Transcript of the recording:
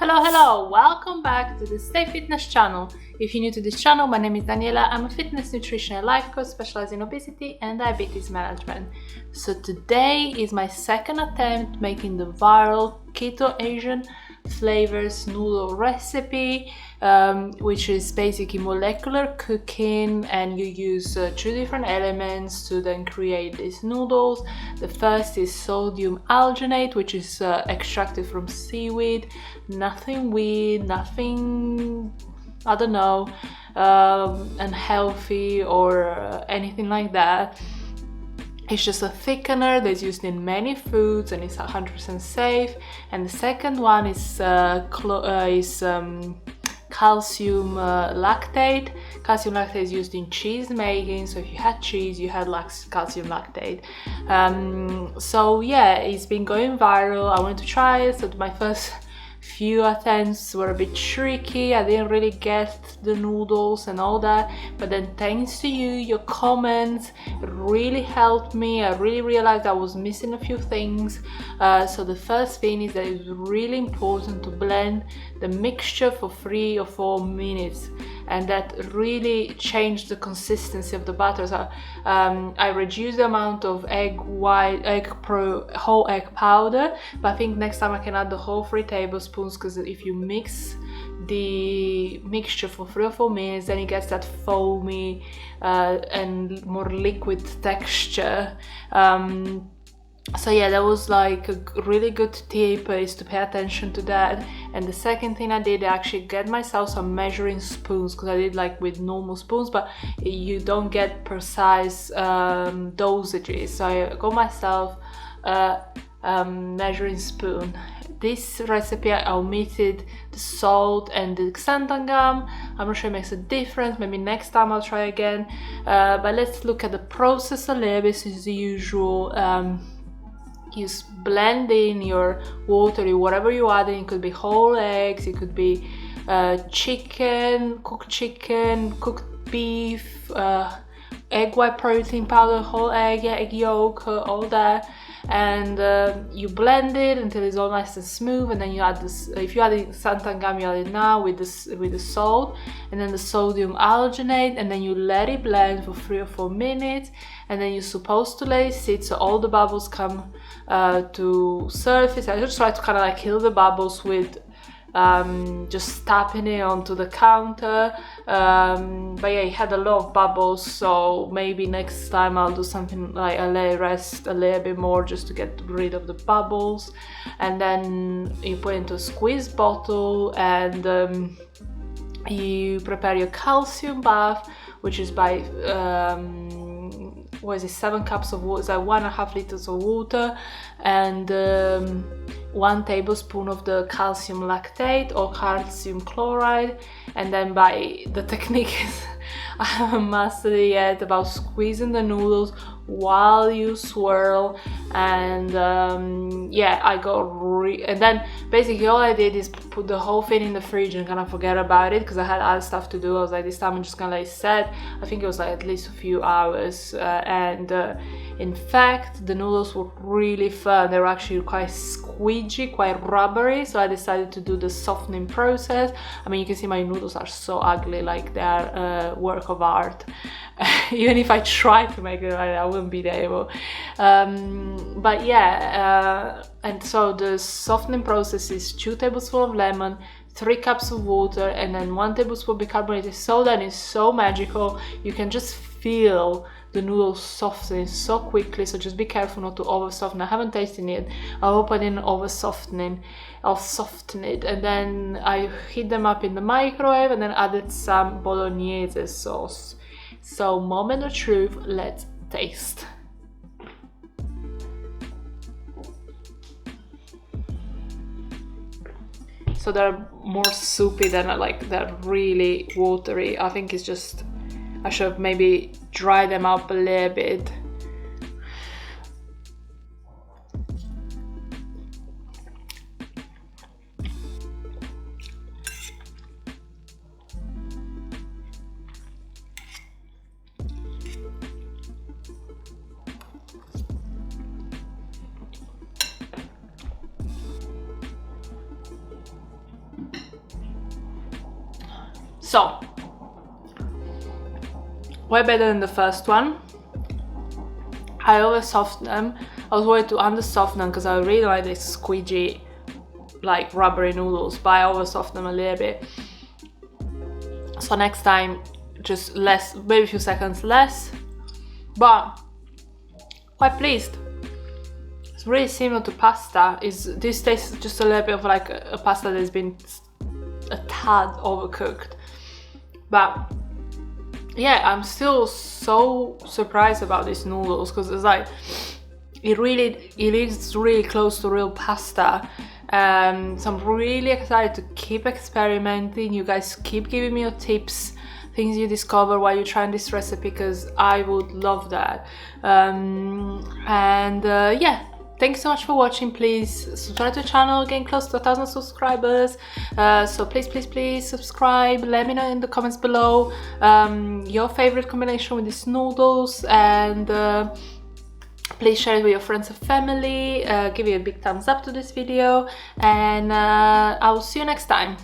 Hello, welcome back to the Stay Fitness channel. If you're new to this channel, my name is Daniela. I'm a fitness, nutrition and life coach specializing in obesity and diabetes management. So today is my second attempt making the viral Keto Asian Flavours noodle recipe, which is basically molecular cooking, and you use two different elements to then create these noodles. The first is sodium alginate, which is extracted from seaweed. Nothing weird, nothing, I don't know, unhealthy or anything like that. It's just a thickener that's used in many foods and it's 100% safe. And the second one is calcium lactate. Calcium lactate is used in cheese making, so if you had cheese, you had calcium lactate. So yeah, it's been going viral. I wanted to try it, so my first few attempts were a bit tricky. I didn't really get the noodles and all that, but then thanks to you, your comments really helped me. I really realized I was missing a few things. So the first thing is that it's really important to blend the mixture for 3 or 4 minutes, and that really changed the consistency of the batter. So I reduced the amount of whole egg powder, but I think next time I can add the whole 3 tablespoons, because if you mix the mixture for 3 or 4 minutes, then it gets that foamy and more liquid texture. So yeah, that was like a really good tip, is to pay attention to that. And the second thing I did, I actually get myself some measuring spoons, because I did like with normal spoons, but you don't get precise dosages. So I got myself a measuring spoon. This recipe I omitted the salt and the xanthan gum. I'm not sure it makes a difference. Maybe next time I'll try again. But let's look at the process a little bit. This is the usual. You blend in your water, whatever you add in. It could be whole eggs, it could be chicken, cooked beef, egg white protein powder, whole egg yolk, all that. And you blend it until it's all nice and smooth, and then you add this. If you add xanthan gum, you add it now with the salt, and then the sodium alginate, and then you let it blend for 3 or 4 minutes, and then you're supposed to let it sit so all the bubbles come to surface. I just try to kind of like kill the bubbles with just tapping it onto the counter, but yeah, it had a lot of bubbles, so maybe next time I'll do something like I let it rest a little bit more just to get rid of the bubbles. And then you put it into a squeeze bottle, and you prepare your calcium bath, which is by 7 cups of water, so 1.5 liters of water, and 1 tablespoon of the calcium lactate or calcium chloride. And then by the technique is, I haven't mastered it yet, about squeezing the noodles while you swirl. And yeah, I got and then basically all I did is put the whole thing in the fridge and kind of forget about it, because I had other stuff to do. I was like, this time I'm just gonna let it set. I think it was like at least a few hours, and in fact the noodles were really firm. They were actually quite squeegee, quite rubbery, so I decided to do the softening process. I mean, you can see my noodles are so ugly, like they're a work of art. Even if I tried to make it right, I wouldn't be able. But yeah, and so the softening process is 2 tablespoons of lemon, 3 cups of water, and then 1 tablespoon bicarbonated soda. And it's so magical. You can just feel the noodles softening so quickly, so just be careful not to over soften. I haven't tasted it. I hope I didn't over soften. I'll soften it, and then I heat them up in the microwave, and then added some bolognese sauce. So moment of truth, let's taste. So they're more soupy than they're really watery. I think it's just, I should maybe dry them up a little bit. So, way better than the first one. I over softened them. I was worried to under soften them because I really like this squeegee, like rubbery noodles, but I over softened them a little bit. So next time, just less, maybe a few seconds less, but quite pleased. It's really similar to pasta. This tastes just a little bit of like a pasta that's been a tad overcooked. But yeah, I'm still so surprised about these noodles because it's like it is really close to real pasta. So I'm really excited to keep experimenting. You guys keep giving me your tips, things you discover while you're trying this recipe, because I would love that. Yeah, thanks so much for watching. Please subscribe to the channel, getting close to 1,000 subscribers. So please subscribe. Let me know in the comments below your favorite combination with these noodles, and please share it with your friends and family. Give it a big thumbs up to this video, and I will see you next time.